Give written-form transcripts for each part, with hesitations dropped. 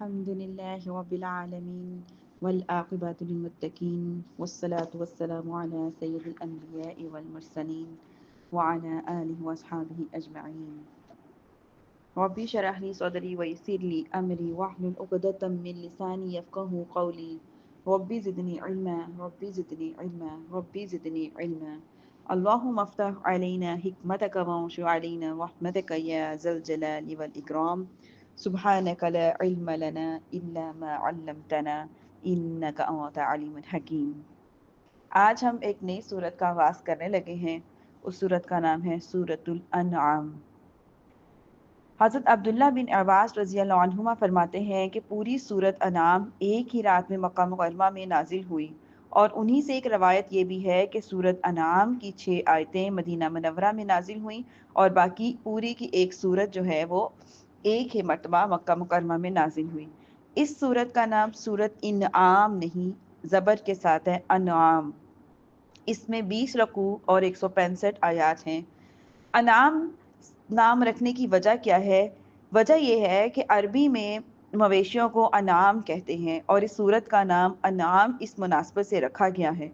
الحمد لله رب العالمين والعاقبة للمتقين والصلاة والسلام على سيد الأنبياء والمرسلين وعلى آله وأصحابه أجمعين. ربي اشرح لي صدري ويسر لي أمري واحلل عقدة من لساني يفقهوا قولي. ربي زدني علما ربي زدني علما ربي زدني علما. اللهم افتح علينا حكمتك وانشر علينا رحمتك يا ذا الجلال والإكرام. سبحانك لا علم لنا إلا ما علمتنا إنك أنت عليم حكيم. آج ہم ایک نئی سورت کا آغاز کرنے لگے ہیں. اس سورت کا نام ہے سورۃ الانعام. حضرت عبداللہ بن عباس رضی اللہ عنہما فرماتے ہیں کہ پوری سورت انعام ایک ہی رات میں مکہ مکرمہ میں نازل ہوئی، اور انہی سے ایک روایت یہ بھی ہے کہ سورت انعام کی 6 آیتیں مدینہ منورہ میں نازل ہوئیں، اور باقی پوری کی ایک سورت جو ہے وہ ایک ہی مرتبہ مکہ مکرمہ میں نازل ہوئی. اس سورت کا نام سورت انعام نہیں، زبر کے ساتھ ہے انعام. اس میں 20 رکوع اور 165 آیات ہیں. انعام نام رکھنے کی وجہ کیا ہے؟ وجہ یہ ہے کہ عربی میں مویشیوں کو انعام کہتے ہیں، اور اس سورت کا نام انعام اس مناسبت سے رکھا گیا ہے.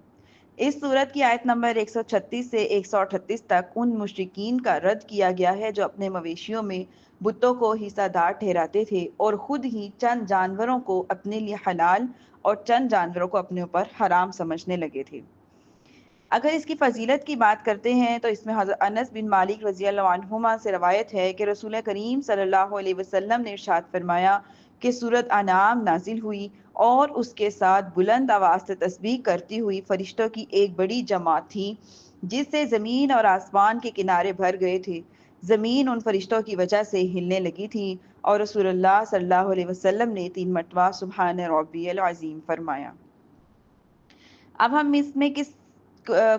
اس سورت کی آیت نمبر 136 سے 138 تک ان مشرکین کا رد کیا گیا ہے جو اپنے مویشیوں میں بتوں کو حصہ دار ٹھہراتے تھے اور خود ہی چند جانوروں کو اپنے لیے حلال اور چند جانوروں کو اپنے اوپر حرام سمجھنے لگے تھے. اگر اس کی فضیلت کی بات کرتے ہیں تو اس میں حضرت انس بن مالک رضی اللہ عنہما سے روایت ہے کہ رسول کریم صلی اللہ علیہ وسلم نے ارشاد فرمایا کہ سورت انعام نازل ہوئی اور اس کے ساتھ بلند آواز سے تسبیح کرتی ہوئی فرشتوں کی ایک بڑی جماعت تھی جس سے زمین اور آسمان کے کنارے بھر گئے تھے. زمین ان فرشتوں کی وجہ سے ہلنے لگی تھی، اور رسول اللہ صلی اللہ علیہ وسلم نے 3 مرتبہ سبحان ربی العظیم فرمایا. اب ہم اس میں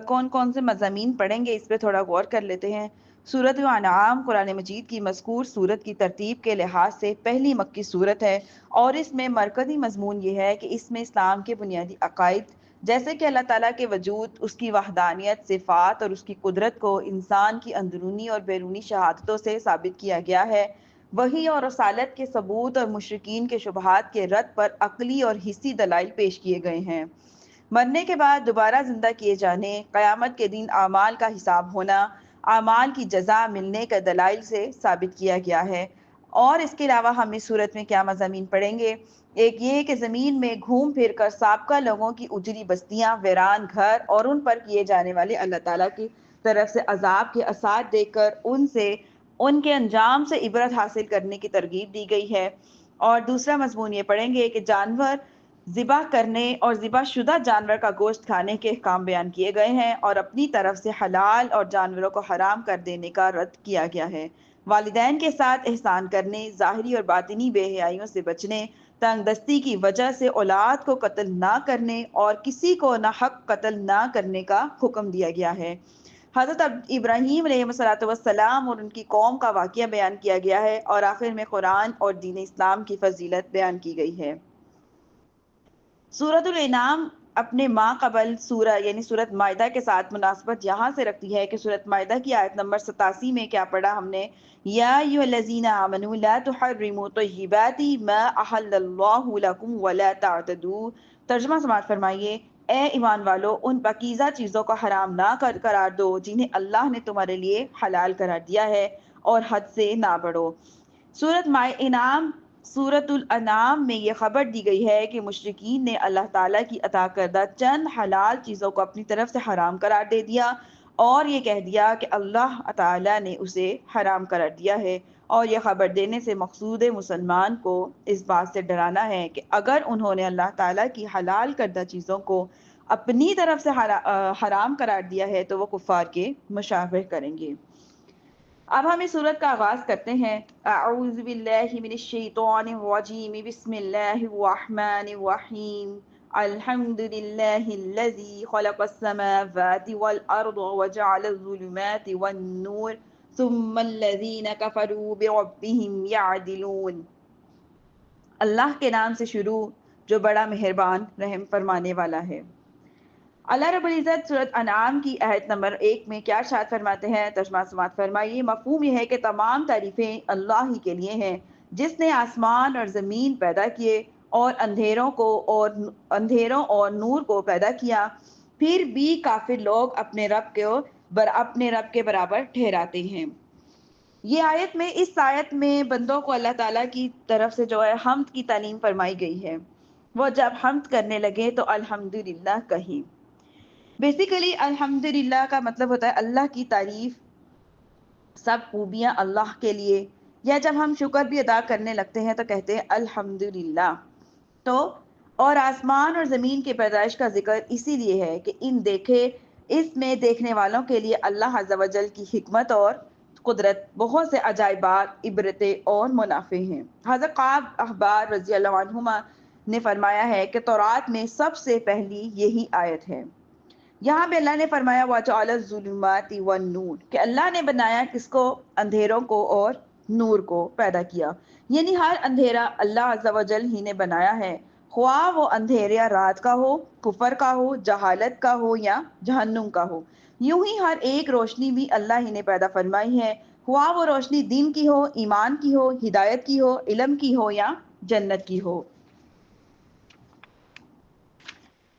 کون کون سے مضامین پڑھیں گے اس پہ تھوڑا غور کر لیتے ہیں. سورۃ الانعام قرآن مجید کی مذکور سورت کی ترتیب کے لحاظ سے پہلی مکی سورت ہے، اور اس میں مرکزی مضمون یہ ہے کہ اس میں اسلام کے بنیادی عقائد جیسے کہ اللہ تعالیٰ کے وجود، اس کی وحدانیت، صفات اور اس کی قدرت کو انسان کی اندرونی اور بیرونی شہادتوں سے ثابت کیا گیا ہے. وحی اور رسالت کے ثبوت اور مشرکین کے شبہات کے رد پر عقلی اور حسی دلائل پیش کیے گئے ہیں. مرنے کے بعد دوبارہ زندہ کیے جانے، قیامت کے دن اعمال کا حساب ہونا، اعمال کی جزا ملنے کا دلائل سے ثابت کیا گیا ہے. اور اس کے علاوہ ہم اس صورت میں کیا مضامین پڑھیں گے؟ ایک یہ کہ زمین میں گھوم پھر کر سابقہ لوگوں کی اجری بستیاں، ویران گھر اور ان پر کیے جانے والے اللہ تعالیٰ کی طرف سے عذاب کے آثار دیکھ کر ان کے انجام سے عبرت حاصل کرنے کی ترغیب دی گئی ہے. اور دوسرا مضمون یہ پڑھیں گے کہ جانور ذبح کرنے اور ذبح شدہ جانور کا گوشت کھانے کے احکام بیان کیے گئے ہیں، اور اپنی طرف سے حلال اور جانوروں کو حرام کر دینے کا رد کیا گیا ہے. والدین کے ساتھ احسان کرنے، ظاہری اور باطنی بے حیائیوں سے بچنے، تنگ دستی کی وجہ سے اولاد کو قتل نہ کرنے اور کسی کو ناحق قتل نہ کرنے کا حکم دیا گیا ہے. حضرت ابراہیم علیہ السلام اور ان کی قوم کا واقعہ بیان کیا گیا ہے، اور آخر میں قرآن اور دین اسلام کی فضیلت بیان کی گئی ہے. سورۃ الانعام اپنے ما قبل سورہ یعنی سورۃ مائدہ کے ساتھ مناسبت یہاں سے رکھتی ہے کہ سورۃ مائدہ کی آیت نمبر 87 میں کیا پڑھا ہم نے؟ یا ایھا الذین آمنوا لا تحرموا طیبات ما احل اللہ لکم ولا تعتدوا. ترجمہ سماعت فرمائیے: اے ایمان والو، ان پاکیزہ چیزوں کو حرام نہ قرار دو جنہیں اللہ نے تمہارے لیے حلال قرار دیا ہے، اور حد سے نہ بڑھو. سورۃ الانعام میں یہ خبر دی گئی ہے کہ مشرکین نے اللہ تعالیٰ کی عطا کردہ چند حلال چیزوں کو اپنی طرف سے حرام قرار دے دیا، اور یہ کہہ دیا کہ اللہ تعالیٰ نے اسے حرام قرار دیا ہے. اور یہ خبر دینے سے مقصود مسلمان کو اس بات سے ڈرانا ہے کہ اگر انہوں نے اللہ تعالیٰ کی حلال کردہ چیزوں کو اپنی طرف سے حرام قرار دیا ہے تو وہ کفار کے مشابہ کریں گے. اب ہم اس سورت کا آغاز کرتے ہیں. اعوذ باللہ من الشیطان الرجیم، بسم اللہ الرحمن الرحیم. الحمد للہ الذی خلق السماوات والارض وجعل الظلمات والنور ثم الذین کفروا بربهم یعدلون. اللہ کے نام سے شروع جو بڑا مہربان رحم فرمانے والا ہے. اللہ رب العزت سورۃ انعام کی آیت نمبر 1 میں کیا ارشاد فرماتے ہیں؟ ترجمہ سماعت فرمائیے. مفہوم یہ ہے کہ تمام تعریفیں اللہ ہی کے لیے ہیں جس نے آسمان اور زمین پیدا کیے اور اندھیروں اور نور کو پیدا کیا، پھر بھی کافر لوگ اپنے رب کے برابر ٹھہراتے ہیں۔ یہ اس آیت میں بندوں کو اللہ تعالیٰ کی طرف سے جو ہے حمد کی تعلیم فرمائی گئی ہے۔ وہ جب حمد کرنے لگے تو الحمدللہ کہیں۔ بیسیکلی الحمدللہ کا مطلب ہوتا ہے اللہ کی تعریف، سب خوبیاں اللہ کے لیے، یا جب ہم شکر بھی ادا کرنے لگتے ہیں تو کہتے ہیں الحمدللہ۔ تو اور آسمان اور زمین کے پیدائش کا ذکر اسی لیے ہے کہ اس میں دیکھنے والوں کے لیے اللہ عز و جل کی حکمت اور قدرت، بہت سے عجائبات، عبرتیں اور منافع ہیں۔ حضرت قعب احبار رضی اللہ عنہما نے فرمایا ہے کہ تورات میں سب سے پہلی یہی آیت ہے۔ یہاں پہ اللہ نے فرمایا وَجَعَلَ الظُّلُمَاتِ وَالنُّورَ کہ اللہ نے بنایا کس کو؟ اندھیروں کو اور نور کو پیدا کیا، یعنی ہر اندھیرا اللہ عز و جل ہی نے بنایا ہے، خواہ وہ اندھیرا رات کا ہو، کفر کا ہو، جہالت کا ہو یا جہنم کا ہو۔ یوں ہی ہر ایک روشنی بھی اللہ ہی نے پیدا فرمائی ہے، خواہ وہ روشنی دین کی ہو، ایمان کی ہو، ہدایت کی ہو، علم کی ہو یا جنت کی ہو۔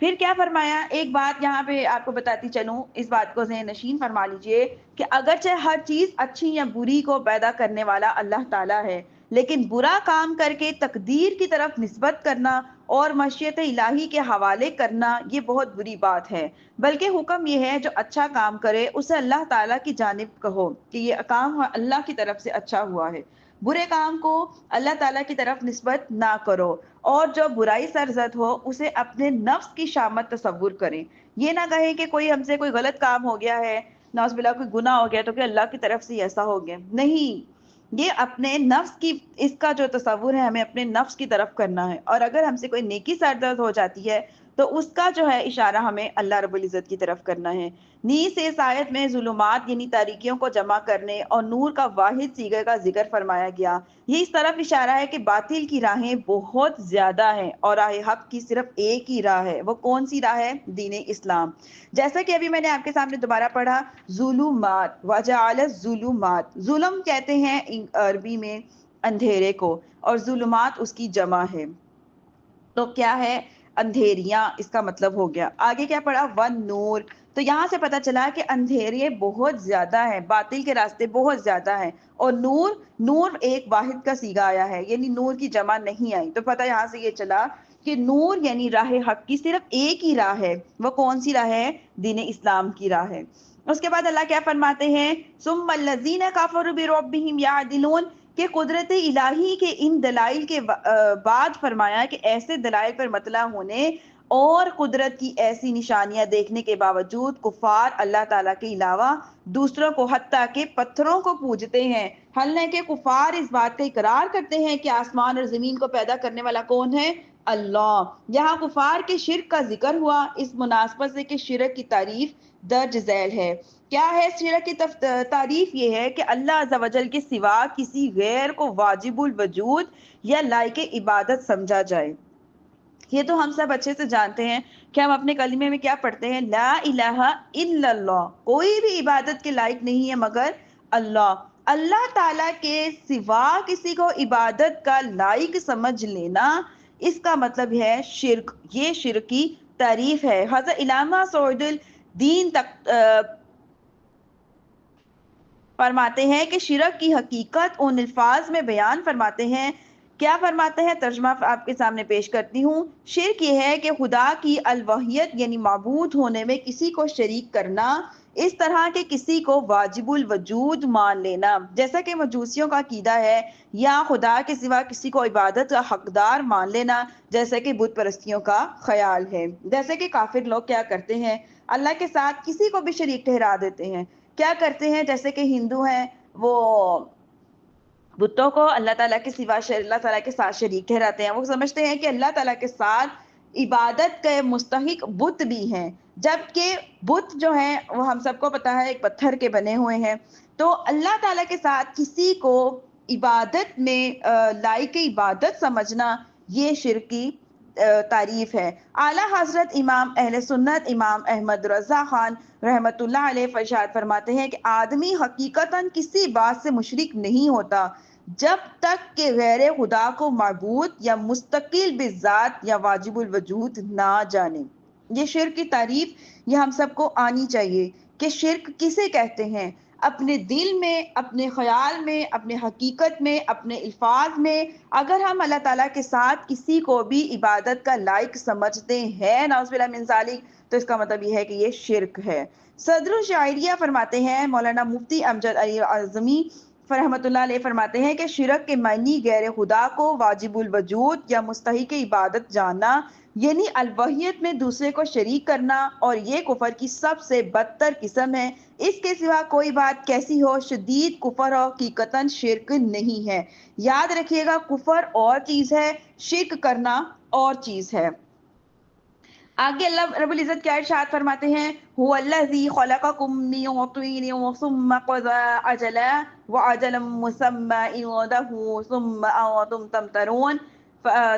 پھر کیا فرمایا؟ ایک بات یہاں پہ آپ کو بتاتی چلوں، اس بات کو ذہن نشین فرما لیجئے کہ اگرچہ ہر چیز اچھی یا بری کو پیدا کرنے والا اللہ تعالیٰ ہے، لیکن برا کام کر کے تقدیر کی طرف نسبت کرنا اور مشیت الہی کے حوالے کرنا یہ بہت بری بات ہے، بلکہ حکم یہ ہے جو اچھا کام کرے اسے اللہ تعالیٰ کی جانب کہو کہ یہ کام اللہ کی طرف سے اچھا ہوا ہے، برے کام کو اللہ تعالیٰ کی طرف نسبت نہ کرو، اور جو برائی سرزد ہو اسے اپنے نفس کی شامت تصور کریں۔ یہ نہ کہیں کہ کوئی ہم سے کوئی غلط کام ہو گیا ہے، نعوذ باللہ کوئی گناہ ہو گیا تو کہ اللہ کی طرف سے ایسا ہو گیا، نہیں، یہ اپنے نفس کی، اس کا جو تصور ہے ہمیں اپنے نفس کی طرف کرنا ہے، اور اگر ہم سے کوئی نیکی سرزد ہو جاتی ہے تو اس کا جو ہے اشارہ ہمیں اللہ رب العزت کی طرف کرنا ہے۔ نیز اس آیت میں ظلمات یعنی تاریکیوں کو جمع کرنے اور نور کا واحد صیغے کا ذکر فرمایا گیا۔ یہ اس طرف اشارہ ہے کہ باطل کی راہیں بہت زیادہ ہیں اور راہ حق کی صرف ایک ہی راہ ہے۔ وہ کون سی راہ ہے؟ دین اسلام۔ جیسا کہ ابھی میں نے آپ کے سامنے دوبارہ پڑھا، ظلمات، وجعل الظلمات، ظلم کہتے ہیں عربی میں اندھیرے کو، اور ظلمات اس کی جمع ہے، تو کیا ہے؟ اندھیریاں، اس کا مطلب ہو گیا۔ آگے کیا پڑھا؟ ون نور، تو یہاں سے پتہ چلا کہ اندھیرے بہت زیادہ ہیں، باطل کے راستے بہت زیادہ ہیں، اور نور ایک واحد کا صیغہ آیا ہے، یعنی نور کی جمع نہیں آئی، تو پتہ یہاں سے یہ چلا کہ نور یعنی راہ حق کی صرف ایک ہی راہ ہے۔ وہ کون سی راہ ہے؟ دین اسلام کی راہ ہے۔ اس کے بعد اللہ کیا فرماتے ہیں؟ ثم الذین کفروا بربہم یعدلون کہ قدرت الہی کے ان دلائل کے بعد فرمایا کہ ایسے دلائل پر مطلع ہونے اور قدرت کی ایسی نشانیاں دیکھنے کے باوجود کفار اللہ تعالیٰ کے علاوہ دوسروں کو حتیٰ کہ پتھروں کو پوجتے ہیں، حالانکہ کفار اس بات کا اقرار کرتے ہیں کہ آسمان اور زمین کو پیدا کرنے والا کون ہے؟ اللہ۔ یہاں کفار کے شرک کا ذکر ہوا اس مناسبت سے کہ شرک کی تعریف درج ذیل ہے۔ کیا ہے شرک کی تعریف؟ یہ ہے کہ اللہ عز و جل کے سوا کسی غیر کو واجب الوجود یا لائق عبادت سمجھا جائے۔ یہ تو ہم سب اچھے سے جانتے ہیں کہ ہم اپنے کلمے میں کیا پڑھتے ہیں؟ لا الہ الا اللہ، کوئی بھی عبادت کے لائق نہیں ہے مگر اللہ۔ اللہ تعالیٰ کے سوا کسی کو عبادت کا لائق سمجھ لینا، اس کا مطلب ہے شرک، یہ شرک کی تعریف ہے۔ حضرت علامہ سعود الدین فرماتے ہیں کہ شرک کی حقیقت ان الفاظ میں بیان فرماتے ہیں۔ کیا فرماتے ہیں؟ ترجمہ آپ کے سامنے پیش کرتی ہوں۔ شرک یہ ہے کہ خدا کی الوہیت یعنی معبود ہونے میں کسی کو شریک کرنا، اس طرح کے کسی کو واجب الوجود مان لینا جیسا کہ مجوسیوں کا عقیدہ ہے، یا خدا کے سوا کسی کو عبادت کا حقدار مان لینا جیسا کہ بت پرستیوں کا خیال ہے۔ جیسے کہ کافر لوگ کیا کرتے ہیں؟ اللہ کے ساتھ کسی کو بھی شریک ٹھہرا دیتے ہیں۔ کیا کرتے ہیں؟ جیسے کہ ہندو ہیں، وہ بتوں کو اللہ تعالیٰ کے سوا اللہ تعالیٰ کے ساتھ شریک ٹھہراتے ہیں، وہ سمجھتے ہیں کہ اللہ تعالیٰ کے ساتھ عبادت کے مستحق بت بھی ہیں، جبکہ بت جو ہیں وہ ہم سب کو پتا ہے ایک پتھر کے بنے ہوئے ہیں۔ تو اللہ تعالیٰ کے ساتھ کسی کو عبادت میں لائق عبادت سمجھنا یہ شرک کی تعریف ہے۔ اعلیٰ حضرت امام اہل سنت امام احمد رضا خان رحمت اللہ علیہ ارشاد فرماتے ہیں کہ آدمی حقیقتاً کسی بات سے مشرک نہیں ہوتا جب تک کہ غیر خدا کو معبود یا مستقل بذات یا واجب الوجود نہ جانے۔ یہ شرک کی تعریف یہ ہم سب کو آنی چاہیے کہ شرک کسے کہتے ہیں۔ اپنے دل میں، اپنے خیال میں، اپنے حقیقت میں، اپنے الفاظ میں اگر ہم اللہ تعالیٰ کے ساتھ کسی کو بھی عبادت کا لائق سمجھتے ہیں نعوذ باللہ من ذالک، تو اس کا مطلب یہ ہے کہ یہ شرک ہے۔ صدر الشاعریہ فرماتے ہیں، مولانا مفتی امجد علی اعظمی رحمۃ اللہ علیہ فرماتے ہیں کہ شرک کے معنی غیر خدا کو واجب الوجود یا مستحق عبادت جاننا، یعنی الوحیت میں دوسرے کو شریک کرنا، اور یہ کفر کی سب سے بدتر قسم ہے۔ اس کے سوا کوئی بات کیسی ہو شدید کفر اور حقیقتاً شرک نہیں ہے۔ یاد رکھیے گا، کفر اور چیز ہے، شرک کرنا اور چیز ہے۔ آگے اللہ رب العزت کیا ارشاد فرماتے ہیں، هو الذی خلقکم من طین ثم قضى اجلا واجلا مسمى عنده ثم انتم تمترون۔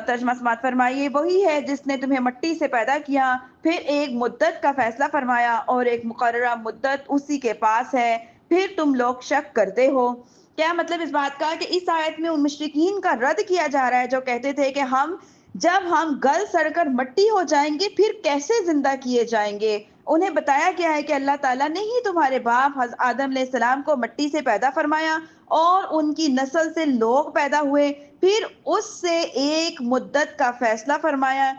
ترجمہ سماعت فرمائیے، وہی ہے جس نے تمہیں مٹی سے پیدا کیا، پھر ایک مدت کا فیصلہ فرمایا اور ایک مقررہ مدت اسی کے پاس ہے، پھر تم لوگ شک کرتے ہو۔ کیا مطلب اس بات کا کہ اس آیت میں ان مشرکین کا رد کیا جا رہا ہے جو کہتے تھے کہ جب ہم گل سڑ کر مٹی ہو جائیں گے پھر کیسے زندہ کیے جائیں گے۔ انہیں بتایا گیا ہے کہ اللہ تعالیٰ نے ہی تمہارے باپ حضرت آدم علیہ السلام کو مٹی سے پیدا فرمایا اور ان کی نسل سے لوگ پیدا ہوئے، پھر اس سے ایک مدت کا فیصلہ فرمایا۔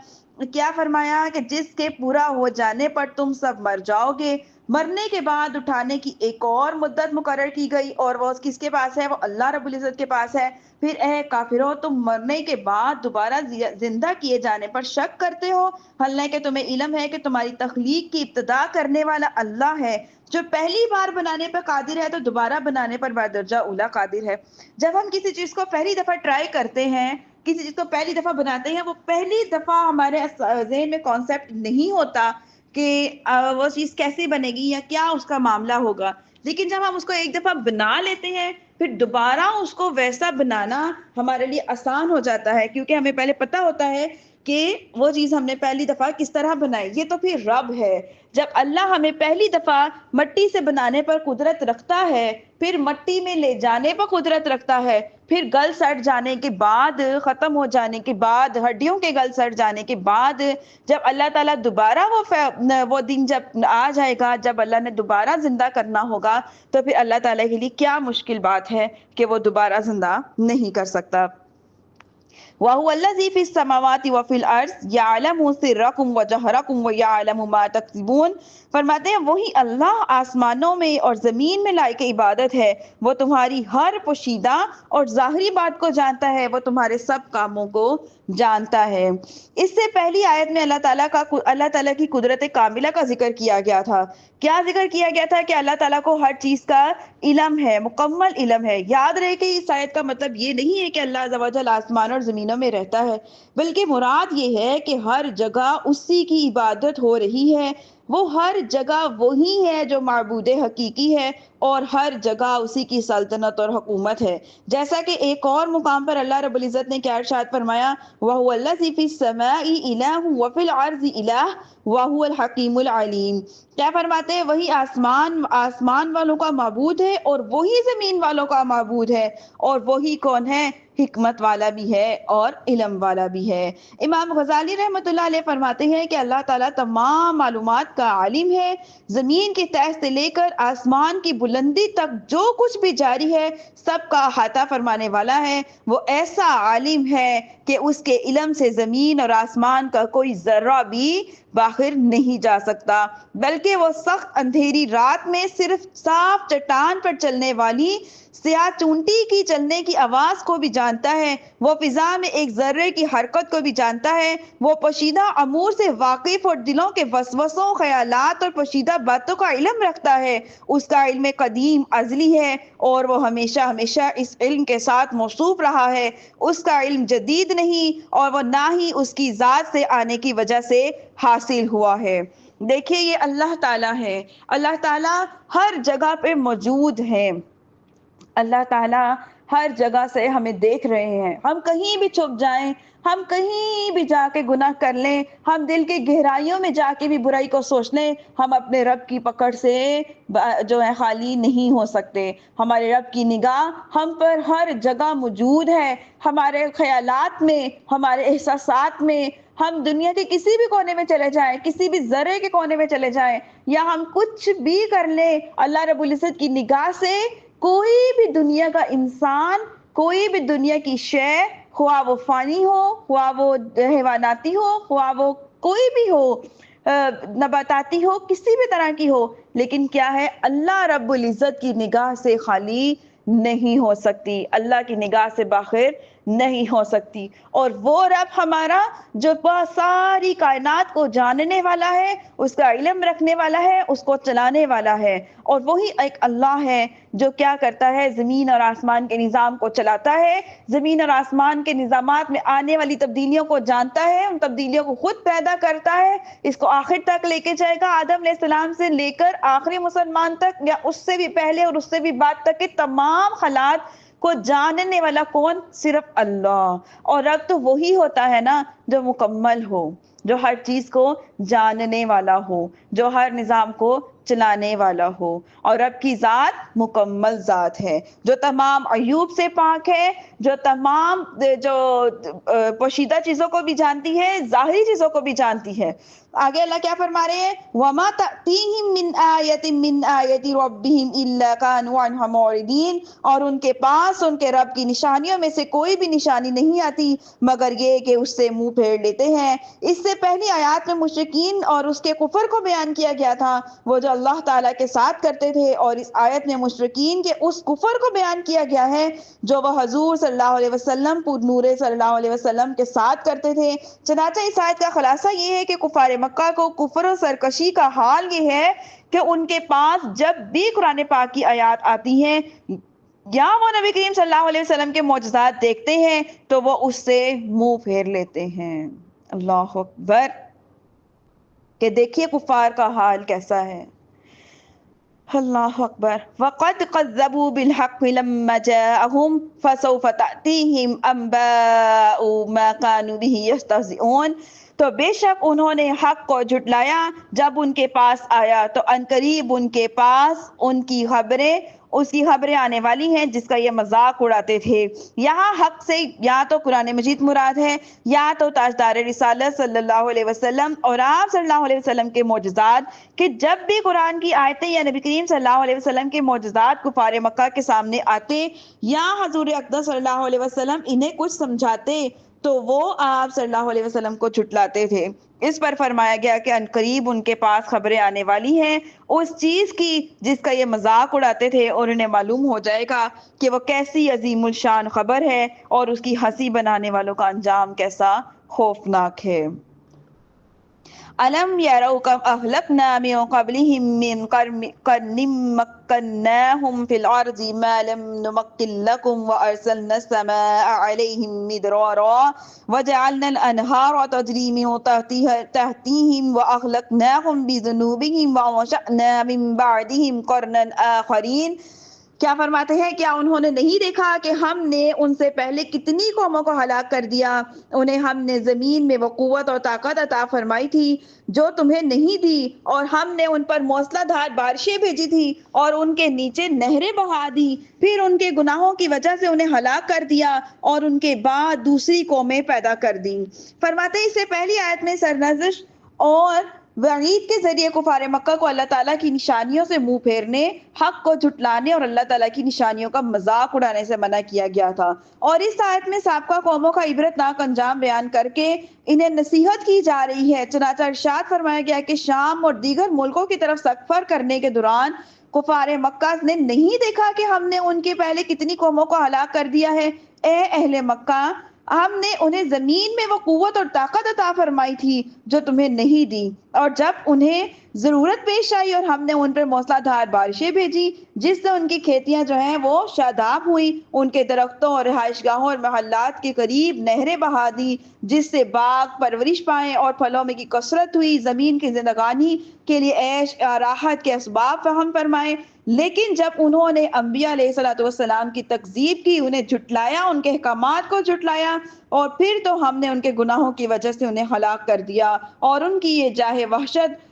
کیا فرمایا کہ جس کے پورا ہو جانے پر تم سب مر جاؤ گے۔ مرنے کے بعد اٹھانے کی ایک اور مدت مقرر کی گئی، اور وہ کس کے پاس ہے؟ وہ اللہ رب العزت کے پاس ہے۔ پھر اے کافروں، تم مرنے کے بعد دوبارہ زندہ کیے جانے پر شک کرتے ہو، حالانکہ تمہیں علم ہے کہ تمہاری تخلیق کی ابتدا کرنے والا اللہ ہے، جو پہلی بار بنانے پر قادر ہے تو دوبارہ بنانے پر بدرجہ اولا قادر ہے۔ جب ہم کسی چیز کو پہلی دفعہ ٹرائی کرتے ہیں، کسی چیز کو پہلی دفعہ بناتے ہیں، وہ پہلی دفعہ ہمارے ذہن میں کانسیپٹ نہیں ہوتا کہ وہ چیز کیسے بنے گی یا کیا اس کا معاملہ ہوگا، لیکن جب ہم اس کو ایک دفعہ بنا لیتے ہیں پھر دوبارہ اس کو ویسا بنانا ہمارے لیے آسان ہو جاتا ہے، کیونکہ ہمیں پہلے پتہ ہوتا ہے کہ وہ چیز ہم نے پہلی دفعہ کس طرح بنائی۔ یہ تو پھر رب ہے، جب اللہ ہمیں پہلی دفعہ مٹی سے بنانے پر قدرت رکھتا ہے، پھر مٹی میں لے جانے پر قدرت رکھتا ہے، پھر گل سڑ جانے کے بعد، ختم ہو جانے کے بعد، ہڈیوں کے گل سڑ جانے کے بعد جب اللہ تعالیٰ دوبارہ وہ دن جب آ جائے گا، جب اللہ نے دوبارہ زندہ کرنا ہوگا، تو پھر اللہ تعالیٰ کے لیے کیا مشکل بات ہے کہ وہ دوبارہ زندہ نہیں کر سکتا۔ وَهُوَ الَّذِي فِي السَّمَاوَاتِ وَفِي الْأَرْضِ يَعْلَمُ سِرَّكُمْ وَجَهْرَكُمْ وَيَعْلَمُ مَا تَكْسِبُونَ۔ فرماتے ہیں وہی اللہ آسمانوں میں اور زمین میں لائق عبادت ہے، وہ تمہاری ہر پوشیدہ اور ظاہری بات کو جانتا ہے، وہ تمہارے سب کاموں کو جانتا ہے۔ اس سے پہلی آیت میں اللہ تعالیٰ کی قدرت کاملہ کا ذکر کیا گیا تھا۔ کیا ذکر کیا گیا تھا؟ کہ اللہ تعالیٰ کو ہر چیز کا علم ہے، مکمل علم ہے۔ یاد رہے کہ اس آیت کا مطلب یہ نہیں ہے کہ اللہ عز و جل آسمان اور زمینوں میں رہتا ہے، بلکہ مراد یہ ہے کہ ہر جگہ اسی کی عبادت ہو رہی ہے، وہ ہر جگہ وہی ہے جو معبود حقیقی ہے، اور ہر جگہ اسی کی سلطنت اور حکومت ہے۔ جیسا کہ ایک اور مقام پر اللہ رب العزت نے کیا ارشاد فرمایا، وَهُوَ الَّذِي فِي السَّمَاءِ إِلَٰهٌ وَفِي الْأَرْضِ إِلَٰهٌ وَهُوَ الْحَكِيمُ الْعَلِيمُ۔ کیا فرماتے ہیں؟ وہی آسمان والوں کا معبود ہے اور وہی زمین والوں کا معبود ہے، اور وہی کون ہے؟ حکمت والا بھی ہے اور علم والا بھی ہے۔ امام غزالی رحمۃ اللہ علیہ فرماتے ہیں کہ اللہ تعالیٰ تمام معلومات کا عالم ہے، زمین کی تہ سے لے کر آسمان کی بلندی تک جو کچھ بھی جاری ہے سب کا احاطہ فرمانے والا ہے۔ وہ ایسا عالم ہے کہ اس کے علم سے زمین اور آسمان کا کوئی ذرہ بھی باہر نہیں جا سکتا، بلکہ وہ سخت اندھیری رات میں صرف صاف چٹان پر چلنے والی سیاہ چونٹی کی چلنے کی آواز کو بھی جانتا ہے، وہ فضا میں ایک ذرے کی حرکت کو بھی جانتا ہے، وہ پوشیدہ امور سے واقف اور دلوں کے وسوسوں، خیالات اور پوشیدہ باتوں کا علم رکھتا ہے۔ اس کا علم قدیم ازلی ہے اور وہ ہمیشہ ہمیشہ اس علم کے ساتھ موصوف رہا ہے، اس کا علم جدید نہیں اور وہ نہ ہی اس کی ذات سے آنے کی وجہ سے حاصل ہوا ہے۔ دیکھیے یہ اللہ تعالیٰ ہے، اللہ تعالیٰ ہر جگہ پہ موجود ہے، اللہ تعالیٰ ہر جگہ سے ہمیں دیکھ رہے ہیں. ہم کہیں بھی چھپ جائیں، ہم کہیں بھی جا کے گناہ کر لیں، ہم دل کے گہرائیوں میں جا کے بھی برائی کو سوچ لیں، ہم اپنے رب کی پکڑ سے جو ہے خالی نہیں ہو سکتے. ہمارے رب کی نگاہ ہم پر ہر جگہ موجود ہے، ہمارے خیالات میں، ہمارے احساسات میں. ہم دنیا کے کسی بھی کونے میں چلے جائیں، کسی بھی ذرے کے کونے میں چلے جائیں، یا ہم کچھ بھی کر لیں، اللہ رب العزت کی نگاہ سے کوئی بھی دنیا کا انسان، کوئی بھی دنیا کی شے، خواہ وہ فانی ہو، خواہ وہ حیواناتی ہو، خواہ وہ کوئی بھی ہو، نباتاتی ہو، کسی بھی طرح کی ہو، لیکن کیا ہے، اللہ رب العزت کی نگاہ سے خالی نہیں ہو سکتی، اللہ کی نگاہ سے باخر نہیں ہو سکتی. اور وہ رب ہمارا جو ساری کائنات کو جاننے والا ہے، اس کا علم رکھنے والا ہے، اس کو چلانے والا ہے. اور وہی ایک اللہ ہے جو کیا کرتا ہے، زمین اور آسمان کے نظام کو چلاتا ہے، زمین اور آسمان کے نظامات میں آنے والی تبدیلیوں کو جانتا ہے، ان تبدیلیوں کو خود پیدا کرتا ہے، اس کو آخر تک لے کے جائے گا، آدم علیہ السلام سے لے کر آخری مسلمان تک، یا اس سے بھی پہلے اور اس سے بھی بعد تک کے تمام خلات کو جاننے والا کون؟ صرف اللہ. اور رب تو وہی ہوتا ہے نا جو مکمل ہو، جو ہر چیز کو جاننے والا ہو، جو ہر نظام کو چلانے والا ہو. اور رب کی ذات مکمل ذات ہے، جو تمام عیوب سے پاک ہے، جو تمام جو پوشیدہ چیزوں کو بھی جانتی ہے، ظاہری چیزوں کو بھی جانتی ہے. آگے اللہ کیا فرما رہے ہیں؟ وَمَا تَأْتِيهِم مِّنْ آيَةٍ مِّنْ آيَاتِ رَبِّهِمْ إِلَّا كَانُوا عَنْهَا مُعْرِضِينَ. اور ان کے پاس ان کے رب کی نشانیوں میں سے کوئی بھی نشانی نہیں آتی مگر یہ کہ اس سے منہ پھیر لیتے ہیں. اس سے پہلی آیات میں مشرکین اور اس کے کفر کو بیان کیا گیا تھا، وہ جو اللہ تعالیٰ کے ساتھ کرتے تھے، اور اس آیت میں مشرکین کے اس کفر کو بیان کیا گیا ہے جو وہ حضور صلی اللہ علیہ وسلم، پور نور صلی اللہ علیہ وسلم کے ساتھ کرتے تھے. چنانچہ اس آیت کا خلاصہ یہ ہے کہ کفار مکہ کو کفر و سرکشی کا حال یہ ہے کہ ان کے پاس جب بھی قرآن پاک کی آیات آتی ہیں یا وہ نبی کریم صلی اللہ علیہ وسلم کے معجزات دیکھتے ہیں تو وہ اس سے منہ پھیر لیتے ہیں. اللہ اکبر! کہ دیکھیے کفار کا حال کیسا ہے. اللہ اکبر. وَقَدْ كَذَّبُوا بِالْحَقِّ لَمَّا جَاءَهُمْ فَسَوْفَ تَأْتِيهِمْ أَنبَاءُ مَا كَانُوا بِهِ يَسْتَهْزِئُونَ. تو بے شک انہوں نے حق کو جھٹلایا جب ان کے پاس آیا، تو عنقریب ان کے پاس ان کی خبریں آنے والی ہیں جس کا یہ مذاق اڑاتے تھے. یہاں حق سے یا تو قرآن مجید مراد ہے، یا تو تاجدار رسالت صلی اللہ علیہ وسلم اور آپ صلی اللہ علیہ وسلم کے معجزات، کہ جب بھی قرآن کی آیتیں یا نبی کریم صلی اللہ علیہ وسلم کے معجزات کفار مکہ کے سامنے آتے یا حضور اقدس صلی اللہ علیہ وسلم انہیں کچھ سمجھاتے تو وہ آپ صلی اللہ علیہ وسلم کو جھٹلاتے تھے. اس پر فرمایا گیا کہ عنقریب ان کے پاس خبریں آنے والی ہیں اس چیز کی جس کا یہ مذاق اڑاتے تھے، اور انہیں معلوم ہو جائے گا کہ وہ کیسی عظیم الشان خبر ہے اور اس کی ہنسی بنانے والوں کا انجام کیسا خوفناک ہے. أَلَمْ يَرَوْا كَمْ أَهْلَكْنَا مِنْ قَبْلِهِمْ مِنْ قَرْنٍ مَّكَّنَّاهُمْ فِي الْأَرْضِ مَا لَمْ نُمَكِّن لَّكُمْ وَأَرْسَلْنَا السَّمَاءَ عَلَيْهِمْ مِدْرَارًا وَجَعَلْنَا الْأَنْهَارَ تَجْرِي مِن تَحْتِهِمْ وَأَهْلَكْنَاهُمْ بِذُنُوبِهِمْ وَأَنشَأْنَا مِن بَعْدِهِمْ قَرْنًا آخَرِينَ. کیا فرماتے ہیں، کیا انہوں نے نہیں دیکھا کہ ہم نے ان سے پہلے کتنی قوموں کو ہلاک کر دیا؟ انہیں ہم نے زمین میں وہ قوت اور طاقت عطا فرمائی تھی جو تمہیں نہیں دی، اور ہم نے ان پر موسلا دھار بارشیں بھیجی تھی اور ان کے نیچے نہریں بہا دی، پھر ان کے گناہوں کی وجہ سے انہیں ہلاک کر دیا اور ان کے بعد دوسری قومیں پیدا کر دی. فرماتے ہیں اس سے پہلی آیت میں سرنوشت اور وعید کے ذریعے کفار مکہ کو اللہ تعالیٰ کی نشانیوں سے منہ پھیرنے، حق کو جھٹلانے اور اللہ تعالیٰ کی نشانیوں کا مذاق اڑانے سے منع کیا گیا تھا. اور اس آیت میں سابقہ قوموں کا عبرتناک انجام بیان کر کے انہیں نصیحت کی جا رہی ہے. چنانچہ ارشاد فرمایا گیا کہ شام اور دیگر ملکوں کی طرف سفر کرنے کے دوران کفار مکہ نے نہیں دیکھا کہ ہم نے ان کے پہلے کتنی قوموں کو ہلاک کر دیا ہے؟ اے اہل مکہ، ہم نے انہیں زمین میں وہ قوت اور طاقت عطا فرمائی تھی جو تمہیں نہیں دی، اور جب انہیں ضرورت پیش آئی اور ہم نے ان پر موسلا دھار بارشیں بھیجی جس سے ان کی کھیتیاں جو ہیں وہ شاداب ہوئی، ان کے درختوں اور رہائش گاہوں اور محلات کے قریب نہریں بہا دی جس سے باغ پرورش پائیں اور پھلوں میں کی کثرت ہوئی، زمین کی زندگانی کے لیے عیش راحت کے اسباب فراہم فرمائے. لیکن جب انہوں نے انبیاء علیہ الصلوۃ والسلام کی تکذیب کی، انہیں جھٹلایا، ان کے احکامات کو جھٹلایا، اور پھر تو ہم نے ان کے گناہوں کی وجہ سے انہیں ہلاک کر دیا، اور ان کی یہ جاہ وحشت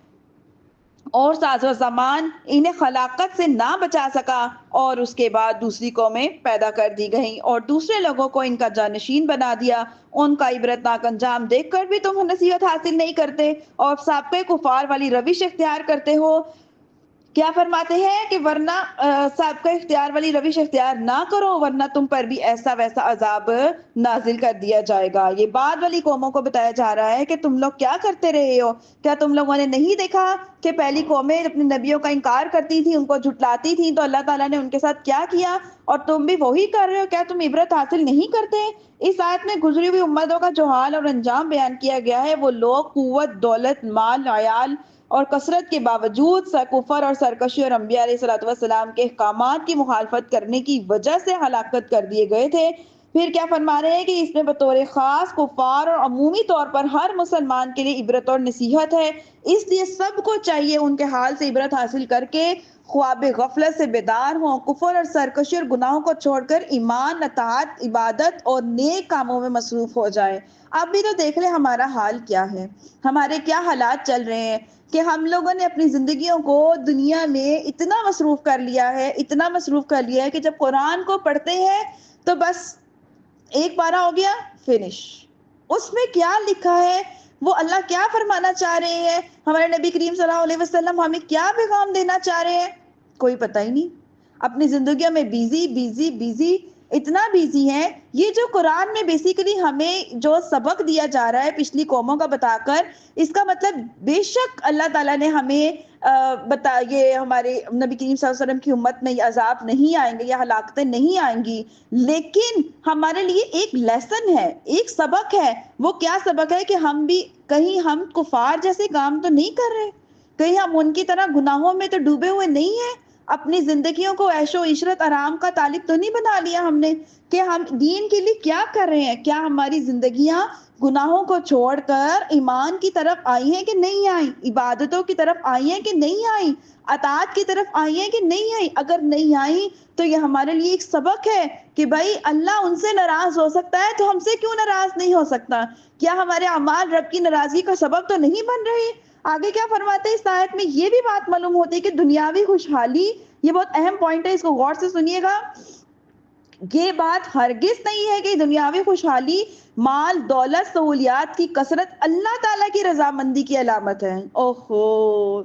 اور ساز و زمان انہیں خلاقت سے نہ بچا سکا، اور اس کے بعد دوسری قومیں پیدا کر دی گئیں اور دوسرے لوگوں کو ان کا جانشین بنا دیا۔ ان کا عبرتناک انجام دیکھ کر بھی تم نصیحت حاصل نہیں کرتے اور سابقہ کفار والی روش اختیار کرتے ہو۔ کیا فرماتے ہیں کہ ورنہ سابقہ اختیار والی روش اختیار نہ کرو، ورنہ تم پر بھی ایسا ویسا عذاب نازل کر دیا جائے گا۔ یہ بعد والی قوموں کو بتایا جا رہا ہے کہ تم لوگ کیا کرتے رہے ہو؟ کیا تم لوگوں نے نہیں دیکھا کہ پہلی قومیں اپنے نبیوں کا انکار کرتی تھیں، ان کو جھٹلاتی تھیں، تو اللہ تعالیٰ نے ان کے ساتھ کیا کیا، اور تم بھی وہی کر رہے ہو؟ کیا تم عبرت حاصل نہیں کرتے؟ اس آیت میں گزری ہوئی امتوں کا جو حال اور انجام بیان کیا گیا ہے، وہ لوگ قوت، دولت، مال، عیال اور کثرت کے باوجود کفر اور سرکشی اور انبیاء علیہ الصلوۃ والسلام کے احکامات کی مخالفت کرنے کی وجہ سے ہلاکت کر دیے گئے تھے۔ پھر کیا فرما رہے ہیں کہ اس میں بطور خاص کفار اور عمومی طور پر ہر مسلمان کے لیے عبرت اور نصیحت ہے، اس لیے سب کو چاہیے ان کے حال سے عبرت حاصل کر کے خواب غفلت سے بیدار ہوں، کفر اور سرکشی اور گناہوں کو چھوڑ کر ایمان، اطاعت، عبادت اور نیک کاموں میں مصروف ہو جائیں۔ اب بھی تو دیکھ لیں ہمارا حال کیا ہے، ہمارے کیا حالات چل رہے ہیں کہ ہم لوگوں نے اپنی زندگیوں کو دنیا میں اتنا مصروف کر لیا ہے، اتنا مصروف کر لیا ہے کہ جب قرآن کو پڑھتے ہیں تو بس ایک پارہ ہو گیا، فنش۔ اس میں کیا لکھا ہے، وہ اللہ کیا فرمانا چاہ رہے ہیں، ہمارے نبی کریم صلی اللہ علیہ وسلم ہمیں کیا پیغام دینا چاہ رہے ہیں، کوئی پتہ ہی نہیں۔ اپنی زندگیوں میں بیزی بیزی بیزی، اتنا بیزی ہیں۔ یہ جو قرآن میں بیسیکلی ہمیں جو سبق دیا جا رہا ہے پچھلی قوموں کا بتا کر، اس کا مطلب بے شک اللہ تعالیٰ نے ہمیں یہ ہمارے نبی کریم صلی اللہ علیہ وسلم کی امت میں یہ عذاب نہیں آئیں گے یا ہلاکتیں نہیں آئیں گی، لیکن ہمارے لیے ایک لیسن ہے، ایک سبق ہے۔ وہ کیا سبق ہے کہ ہم بھی کہیں ہم کفار جیسے کام تو نہیں کر رہے، کہیں ہم ان کی طرح گناہوں میں تو ڈوبے ہوئے نہیں ہیں، اپنی زندگیوں کو عیش و عشرت آرام کا طالب تو نہیں بنا لیا ہم نے کہ ہم دین کے لیے کیا کر رہے ہیں؟ کیا ہماری زندگیاں گناہوں کو چھوڑ کر ایمان کی طرف آئی ہیں کہ نہیں آئی، عبادتوں کی طرف آئی ہیں کہ نہیں آئی، اطاعت کی طرف آئی ہیں کہ نہیں آئی؟ اگر نہیں آئی تو یہ ہمارے لیے ایک سبق ہے کہ بھائی اللہ ان سے ناراض ہو سکتا ہے تو ہم سے کیوں ناراض نہیں ہو سکتا؟ کیا ہمارے اعمال رب کی ناراضگی کا سبب تو نہیں بن رہے؟ آگے کیا فرماتے ہیں اس آیت میں؟ یہ بھی بات معلوم ہوتی ہے کہ دنیاوی خوشحالی، یہ بہت اہم پوائنٹ ہے، اس کو غور سے سنیے گا، یہ بات ہرگز نہیں ہے کہ دنیاوی خوشحالی، مال، دولت، سہولیات کی کثرت اللہ تعالیٰ کی رضامندی کی علامت ہے۔ اوہو،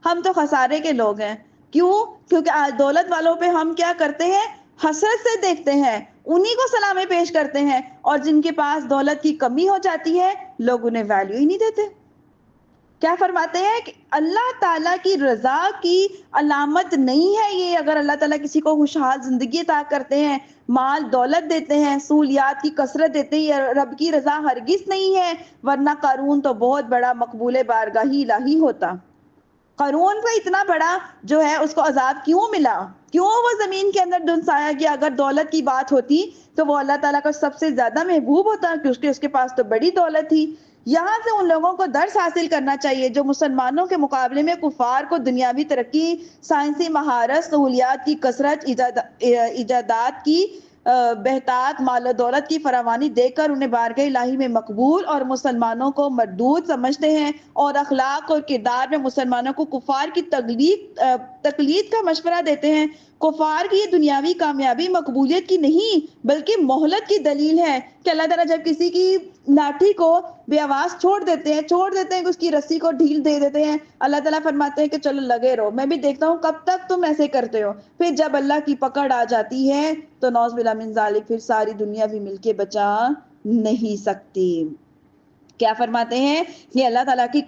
ہم تو خسارے کے لوگ ہیں۔ کیوں؟ کیونکہ دولت والوں پہ ہم کیا کرتے ہیں؟ حسرت سے دیکھتے ہیں، انہی کو سلامیں پیش کرتے ہیں، اور جن کے پاس دولت کی کمی ہو جاتی ہے لوگ انہیں ویلیو ہی نہیں دیتے۔ کیا فرماتے ہیں کہ اللہ تعالیٰ کی رضا کی علامت نہیں ہے یہ اگر اللہ تعالیٰ کسی کو خوشحال زندگی عطا کرتے ہیں، مال دولت دیتے ہیں، سہولیات کی کثرت دیتے ہیں، یہ رب کی رضا ہرگز نہیں ہے، ورنہ قارون تو بہت بڑا مقبول بارگاہی الہی ہوتا۔ قارون کو اتنا بڑا جو ہے اس کو عذاب کیوں ملا؟ کیوں وہ زمین کے اندر دنسایا گیا؟ اگر دولت کی بات ہوتی تو وہ اللہ تعالیٰ کا سب سے زیادہ محبوب ہوتا، کیونکہ اس کے پاس تو بڑی دولت تھی۔ یہاں سے ان لوگوں کو درس حاصل کرنا چاہیے جو مسلمانوں کے مقابلے میں کفار کو دنیاوی ترقی، سائنسی مہارت، سہولیات کی کثرت، ایجادات کی بہتات، مال و دولت کی فراوانی دیکھ کر انہیں بارگاہ الہی میں مقبول اور مسلمانوں کو مردود سمجھتے ہیں، اور اخلاق اور کردار میں مسلمانوں کو کفار کی تقلید کا مشورہ دیتے ہیں۔ کفار کی یہ دنیاوی کامیابی مقبولیت کی نہیں بلکہ مہلت کی دلیل ہے کہ اللہ تعالیٰ جب کسی کی لاٹھی کو بے آواز چھوڑ دیتے ہیں کہ اس کی رسی کو ڈھیل دے دیتے ہیں، اللہ تعالیٰ فرماتے ہیں کہ چلو لگے رہو، میں بھی دیکھتا ہوں کب تک تم ایسے کرتے ہو۔ پھر جب اللہ کی پکڑ آ جاتی ہے تو نعوذ باللہ من ذالک پھر ساری دنیا بھی مل کے بچا نہیں سکتی۔ کیا فرماتے ہیں؟ یہ اللہ تعالیٰ کی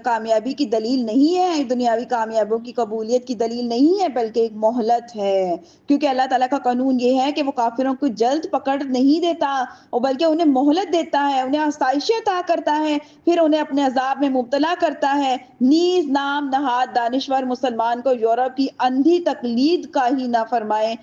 کامیابی کی دلیل نہیں ہے، دنیاوی کامیابیوں کی قبولیت کی دلیل نہیں ہے، بلکہ ایک مہلت ہے، کیونکہ اللہ تعالیٰ کا قانون یہ ہے کہ وہ کافروں کو جلد پکڑ نہیں دیتا اور بلکہ انہیں مہلت دیتا ہے، انہیں آسائشیں عطا کرتا ہے، پھر انہیں اپنے عذاب میں مبتلا کرتا ہے۔ نیز نام نہاد دانشور مسلمان کو یورپ کی اندھی تقلید کا ہی نہ فرمائے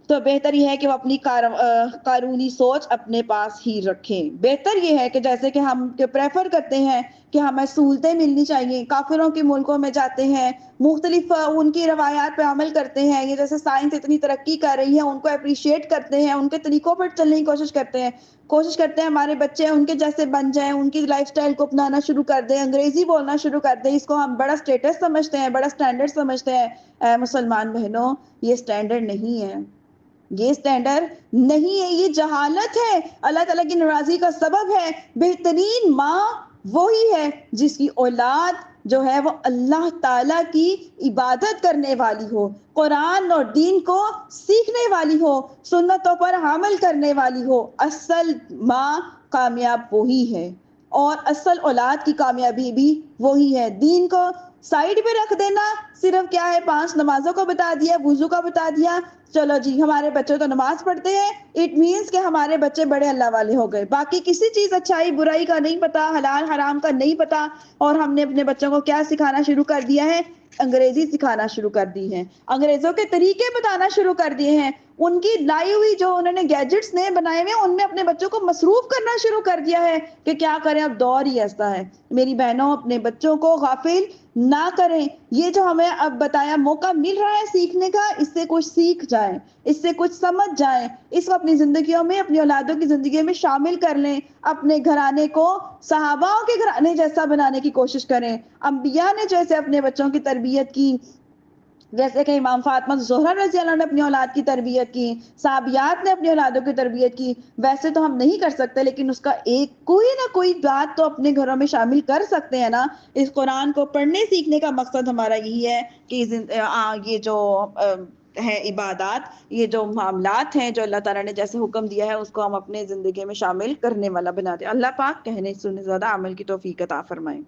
تو بہتر یہ ہے کہ وہ اپنی قانونی سوچ اپنے پاس ہی رکھیں. بہتر یہ ہے کہ جیسے کہ ہم پریفر کرتے ہیں کہ ہمیں سہولتیں ملنی چاہیے، کافروں کے ملکوں میں جاتے ہیں، مختلف ان کی روایات پہ عمل کرتے ہیں، یہ جیسے سائنس اتنی ترقی کر رہی ہے ان کو اپریشیٹ کرتے ہیں، ان کے طریقوں پر چلنے کی کوشش کرتے ہیں ہمارے بچے ان کے جیسے بن جائیں، ان کی لائف سٹائل کو اپنانا شروع کر دیں، انگریزی بولنا شروع کر دیں. اس کو ہم بڑا سٹیٹس سمجھتے ہیں، بڑا سٹینڈرڈ سمجھتے ہیں. اے مسلمان بہنوں، یہ سٹینڈرڈ نہیں ہے، یہ سٹینڈرڈ نہیں ہے، یہ جہالت ہے، اللہ تعالیٰ کی ناراضی کا سبب ہے. بہترین ماں وہی ہے جس کی اولاد جو ہے وہ اللہ تعالیٰ کی عبادت کرنے والی ہو، قرآن اور دین کو سیکھنے والی ہو، سنتوں پر عمل کرنے والی ہو. اصل ماں کامیاب وہی ہے اور اصل اولاد کی کامیابی بھی وہی ہے. دین کو سائیڈ پہ رکھ دینا، صرف کیا ہے 5 نمازوں کو بتا دیا، وضو کا بتا دیا، چلو جی ہمارے بچے تو نماز پڑھتے ہیں، اٹ مینس کہ ہمارے بچے بڑے اللہ والے ہو گئے. باقی کسی چیز اچھائی برائی کا نہیں پتا، حلال حرام کا نہیں پتا، اور ہم نے اپنے بچوں کو کیا سکھانا شروع کر دیا ہے؟ انگریزی سکھانا شروع کر دی ہے، انگریزوں کے طریقے بتانا شروع کر دیے ہیں، ان کی لائی ہوئی جو انہوں نے گیجٹس نے بنائے ہوئے ان میں اپنے بچوں کو مصروف کرنا شروع کر دیا ہے کہ کیا کریں، اب دور ہی ایسا ہے. میری بہنوں، اپنے بچوں کو غافل نہ کریں. یہ جو ہمیں اب بتایا موقع مل رہا ہے سیکھنے کا، اس سے کچھ سیکھ جائیں، اس سے کچھ سمجھ جائیں، اس کو اپنی زندگیوں میں، اپنی اولادوں کی زندگی میں شامل کر لیں. اپنے گھرانے کو صحاباؤں کے گھرانے جیسا بنانے کی کوشش کریں. انبیاء نے جیسے اپنے بچوں کی تربیت کی، جیسے کہ امام فاطمہ زہرا رضی اللہ عنہ نے اپنی اولاد کی تربیت کی، صحابیات نے اپنی اولادوں کی تربیت کی، ویسے تو ہم نہیں کر سکتے، لیکن اس کا ایک کوئی نہ کوئی بات تو اپنے گھروں میں شامل کر سکتے ہیں نا. اس قرآن کو پڑھنے سیکھنے کا مقصد ہمارا یہی ہے کہ یہ جو ہے عبادات، یہ جو معاملات ہیں جو اللہ تعالیٰ نے جیسے حکم دیا ہے، اس کو ہم اپنے زندگی میں شامل کرنے والا بنا دیں. اللہ پاک کہنے سننے زیادہ عمل کی توفیق عطا فرمائیں.